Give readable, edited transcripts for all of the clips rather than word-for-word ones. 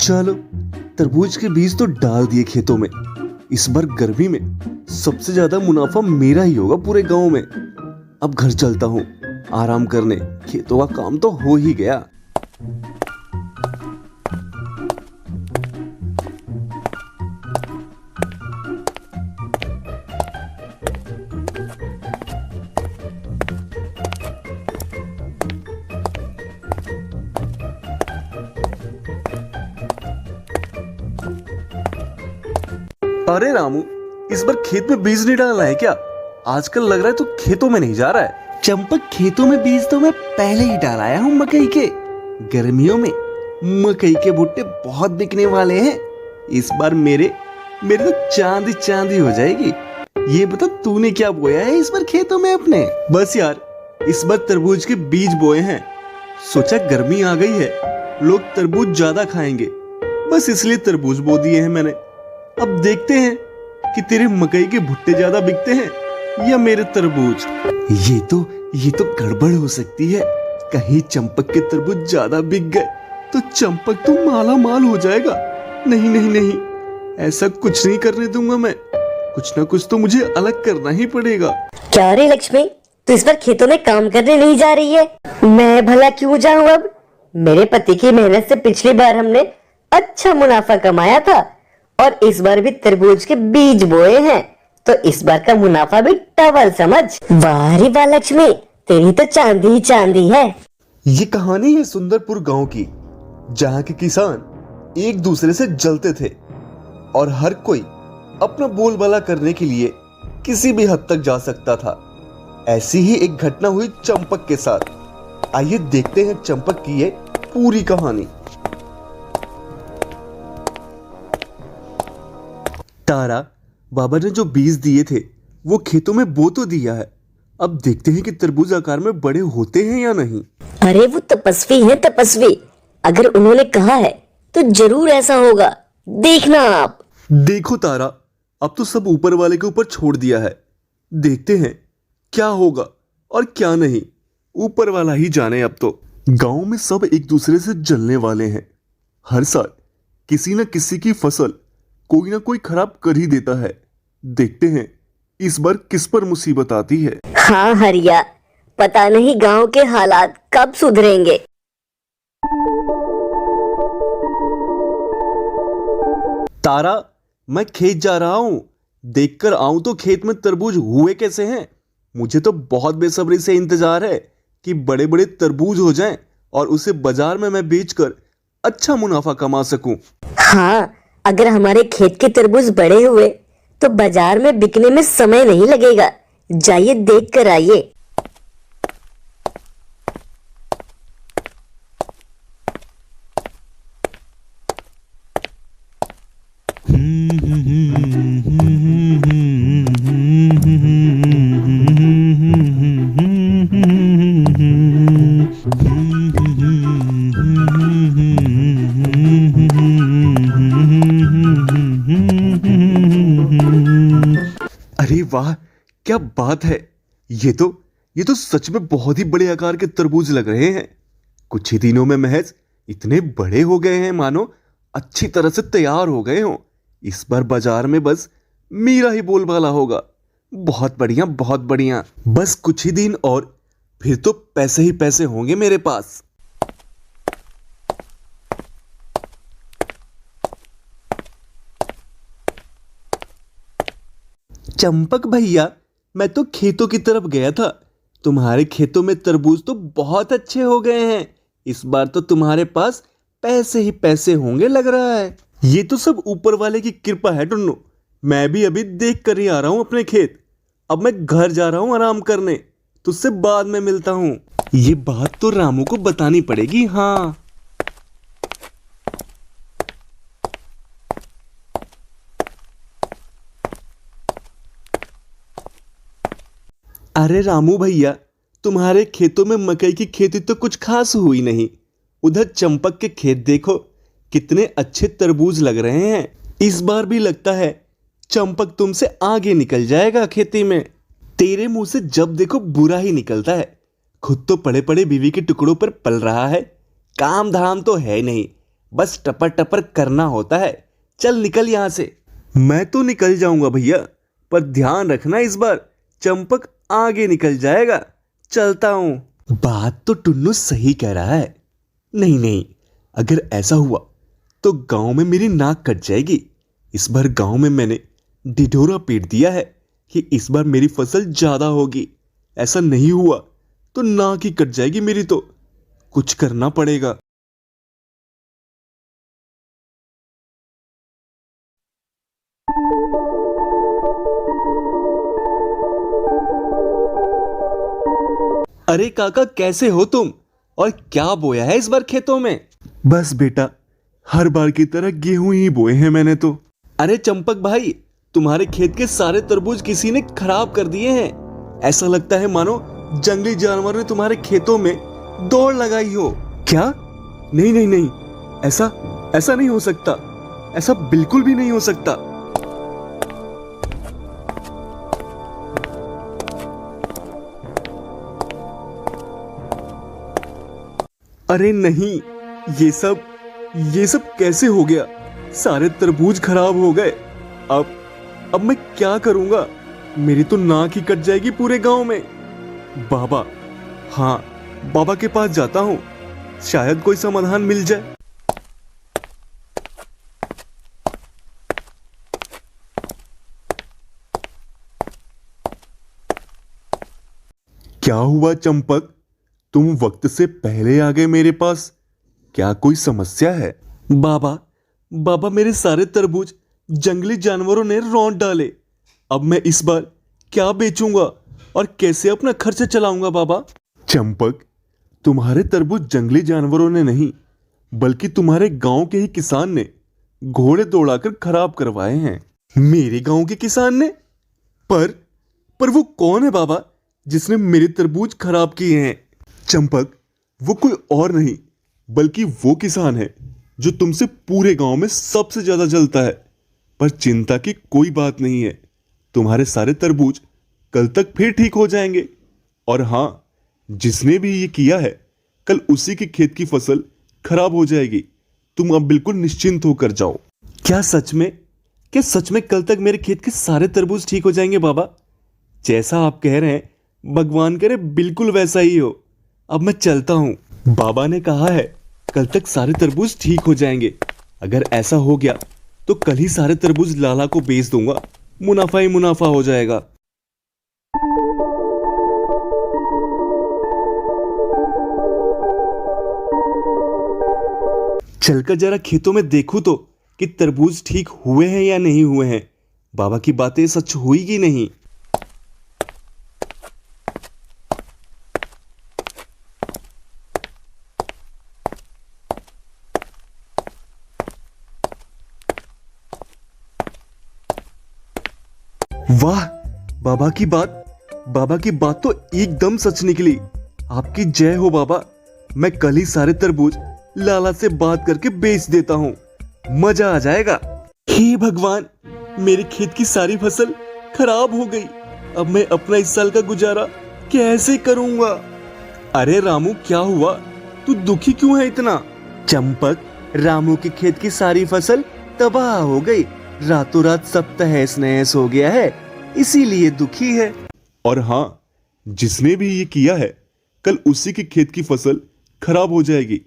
चलो तरबूज के बीज तो डाल दिए खेतों में। इस बार गर्मी में सबसे ज्यादा मुनाफा मेरा ही होगा पूरे गांव में। अब घर चलता हूँ आराम करने, खेतों का काम तो हो ही गया। अरे रामू, इस बार खेत में बीज नहीं डालना है क्या? आजकल लग रहा है तू खेतों में नहीं जा रहा है। चंपक, खेतों में बीज तो मैं पहले ही डाल आया हूँ मकई के। गर्मियों में मकई के भुट्टे बहुत बिकने वाले हैं। इस बार मेरे तो चांदी चांदी हो जाएगी। ये बता तूने क्या बोया है इस बार खेतों में अपने? बस यार, इस बार तरबूज के बीज बोए हैं। सोचा गर्मी आ गई है, लोग तरबूज ज्यादा खाएंगे, बस इसलिए तरबूज बो दिए हैं मैंने। अब देखते हैं कि तेरे मकई के भुट्टे ज्यादा बिकते हैं या मेरे तरबूज। ये तो गड़बड़ हो सकती है। कहीं चंपक के तरबूज ज्यादा बिक गए तो चंपक तो माला माल हो जाएगा। नहीं नहीं नहीं, ऐसा कुछ नहीं करने दूंगा मैं। कुछ ना कुछ तो मुझे अलग करना ही पड़ेगा। क्या रे लक्ष्मी, तू इस बार खेतों में काम करने नहीं जा रही है? मैं भला क्यों जाऊं अब? मेरे पति की मेहनत से पिछली बार हमने अच्छा मुनाफा कमाया था और इस बार भी तरबूज के बीज बोए हैं, तो इस बार का मुनाफा भी डबल समझ। वाह रे वाह लक्ष्मी, तेरी तो चांदी ही चांदी है। ये कहानी है सुंदरपुर गांव की, जहां के किसान एक दूसरे से जलते थे और हर कोई अपना बोलबाला करने के लिए किसी भी हद तक जा सकता था। ऐसी ही एक घटना हुई चंपक के साथ। आइए देखते हैं चंपक की ये पूरी कहानी। तारा, बाबा ने जो बीज दिए थे वो खेतों में बो तो दिया है। अब देखते हैं कि तरबूज आकार में बड़े होते हैं या नहीं। अरे वो तपस्वी है तपस्वी, अगर उन्होंने कहा है तो जरूर ऐसा होगा, देखना आप। देखो तारा, अब तो सब ऊपर वाले के ऊपर छोड़ दिया है। देखते हैं क्या होगा और क्या नहीं, ऊपर वाला ही जाने। अब तो गांव में सब एक दूसरे से जलने वाले हैं। हर साल किसी न किसी की फसल कोई ना कोई खराब कर ही देता है। देखते हैं इस बार किस पर मुसीबत आती है। हाँ हरिया, पता नहीं गांव के हालात कब सुधरेंगे। तारा, मैं खेत जा रहा हूं, देखकर आऊं तो खेत में तरबूज हुए कैसे हैं। मुझे तो बहुत बेसब्री से इंतजार है कि बड़े बड़े तरबूज हो जाएं और उसे बाजार में मैं बेचकर अच्छा मुनाफा कमा सकूं। हाँ, अगर हमारे खेत के तरबूज बड़े हुए तो बाजार में बिकने में समय नहीं लगेगा। जाइए देख कर आइए। अरे वाह, क्या बात है। ये तो सच में बहुत ही बड़े आकार के तरबूज लग रहे हैं। कुछ ही दिनों में महज इतने बड़े हो गए हैं मानो अच्छी तरह से तैयार हो गए हों। इस बार बाजार में बस मेरा ही बोलबाला होगा। बहुत बढ़िया बहुत बढ़िया। बस कुछ ही दिन और फिर तो पैसे ही पैसे होंगे मेरे पास। चंपक भैया, मैं तो खेतों की तरफ गया था। तुम्हारे खेतों में तरबूज तो बहुत अच्छे हो गए हैं। इस बार तो तुम्हारे पास पैसे ही पैसे होंगे लग रहा है। ये तो सब ऊपर वाले की कृपा है टुन्नू। मैं भी अभी देख कर ही आ रहा हूं अपने खेत। अब मैं घर जा रहा हूं आराम करने, तुझसे बाद में मिलता हूं। ये बात तो रामू को बतानी पड़ेगी। हाँ, अरे रामू भैया, तुम्हारे खेतों में मकई की खेती तो कुछ खास हुई नहीं। उधर चंपक के खेत देखो, कितने अच्छे तरबूज लग रहे हैं। इस बार भी लगता है चंपक तुमसे आगे निकल जाएगा खेती में। तेरे मुंह से जब देखो बुरा ही निकलता है। खुद तो पड़े पड़े बीवी के टुकड़ों पर पल रहा है, काम धाम तो है नहीं। बस टपर टपर करना होता है। चल निकल यहाँ से। मैं तो निकल जाऊंगा भैया, पर ध्यान रखना इस बार चंपक आगे निकल जाएगा। चलता हूं। बात तो टुन्नू सही कह रहा है। नहीं नहीं, अगर ऐसा हुआ तो गांव में मेरी नाक कट जाएगी। इस बार गांव में मैंने ढिढोरा पीट दिया है कि इस बार मेरी फसल ज्यादा होगी। ऐसा नहीं हुआ तो नाक ही कट जाएगी मेरी। तो कुछ करना पड़ेगा। अरे काका, कैसे हो तुम? और क्या बोया है इस बार खेतों में? बस बेटा, हर बार की तरह गेहूं ही बोए हैं मैंने तो। अरे चंपक भाई, तुम्हारे खेत के सारे तरबूज किसी ने खराब कर दिए हैं। ऐसा लगता है मानो जंगली जानवर ने तुम्हारे खेतों में दौड़ लगाई हो। क्या? नहीं नहीं नहीं, ऐसा नहीं हो सकता। ऐसा बिल्कुल भी नहीं हो सकता। अरे नहीं, ये सब कैसे हो गया? सारे तरबूज खराब हो गए। अब मैं क्या करूंगा? मेरी तो नाक ही कट जाएगी पूरे गांव में। बाबा, हाँ, बाबा के पास जाता हूं, शायद कोई समाधान मिल जाए। क्या हुआ चंपक, तुम वक्त से पहले आ गए मेरे पास? क्या कोई समस्या है? बाबा, मेरे सारे तरबूज जंगली जानवरों ने रौंद डाले। अब मैं इस बार क्या बेचूंगा और कैसे अपना खर्चा चलाऊंगा बाबा? चंपक, तुम्हारे तरबूज जंगली जानवरों ने नहीं, बल्कि तुम्हारे गांव के ही किसान ने घोड़े दौड़ाकर खराब करवाए हैं। मेरे गांव के किसान ने? पर वो कौन है बाबा जिसने मेरे तरबूज खराब किए हैं? चंपक, वो कोई और नहीं बल्कि वो किसान है जो तुमसे पूरे गांव में सबसे ज्यादा जलता है। पर चिंता की कोई बात नहीं है, तुम्हारे सारे तरबूज कल तक फिर ठीक हो जाएंगे। और हां, जिसने भी ये किया है, कल उसी के खेत की फसल खराब हो जाएगी। तुम अब बिल्कुल निश्चिंत होकर जाओ। क्या सच में कल तक मेरे खेत के सारे तरबूज ठीक हो जाएंगे बाबा? जैसा आप कह रहे हैं, भगवान करे बिल्कुल वैसा ही हो। अब मैं चलता हूं। बाबा ने कहा है कल तक सारे तरबूज ठीक हो जाएंगे। अगर ऐसा हो गया तो कल ही सारे तरबूज लाला को बेच दूंगा, मुनाफा ही मुनाफा हो जाएगा। चलकर जरा खेतों में देखूं तो कि तरबूज ठीक हुए हैं या नहीं हुए हैं। बाबा की बातें सच हुई कि नहीं। वाह, बाबा की बात तो एकदम सच निकली। आपकी जय हो बाबा। मैं कल ही सारे तरबूज लाला से बात करके बेच देता हूँ, मजा आ जाएगा। हे भगवान, मेरे खेत की सारी फसल खराब हो गई। अब मैं अपना इस साल का गुजारा कैसे करूंगा? अरे रामू, क्या हुआ? तू दुखी क्यों है इतना? चंपक, रामू के खेत की सारी फसल तबाह हो गई। रातों रात सब तहस नहस हो गया है, इसीलिए दुखी है। और हां, जिसने भी ये किया है, कल उसी के खेत की फसल खराब हो जाएगी।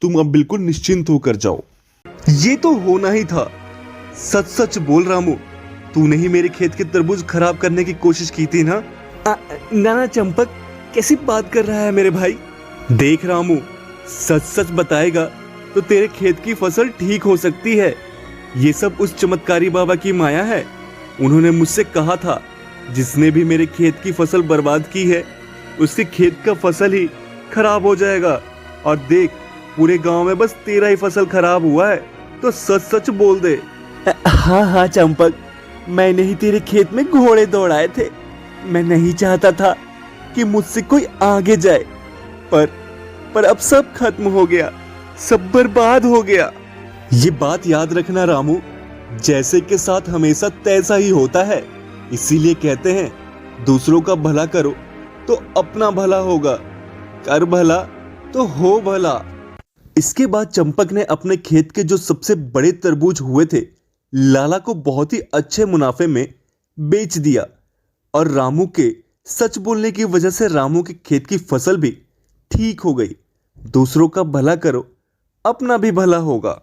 तुम अब बिल्कुल निश्चिंत होकर जाओ। ये तो होना ही था। सच सच बोल रामू, तूने ही मेरे खेत के तरबूज खराब करने की कोशिश की थी ना? ना चंपक, कैसी बात कर रहा है मेरे भाई? देख रामू, सच सच बताएगा तो तेरे खेत की फसल ठीक हो सकती है। ये सब उस चमत्कारी बाबा की माया है। उन्होंने मुझसे कहा था, जिसने भी मेरे खेत की फसल बर्बाद की है, उसके खेत का फसल ही खराब हो जाएगा। और देख, पूरे गांव में बस तेरा ही फसल खराब हुआ है, तो सच सच बोल दे। हाँ चंपक, मैंने ही तेरे खेत में घोड़े दौड़ाए थे। मैं नहीं चाहता था कि मुझसे कोई आगे जाए, पर अब सब खत्म हो गया, सब बर्बाद हो गया। ये बात याद रखना रामू, जैसे के साथ हमेशा तैसा ही होता है। इसीलिए कहते हैं, दूसरों का भला करो तो अपना भला होगा, कर भला तो हो भला। इसके बाद चंपक ने अपने खेत के जो सबसे बड़े तरबूज हुए थे लाला को बहुत ही अच्छे मुनाफे में बेच दिया। और रामू के सच बोलने की वजह से रामू के खेत की फसल भी ठीक हो गई। दूसरों का भला करो, अपना भी भला होगा।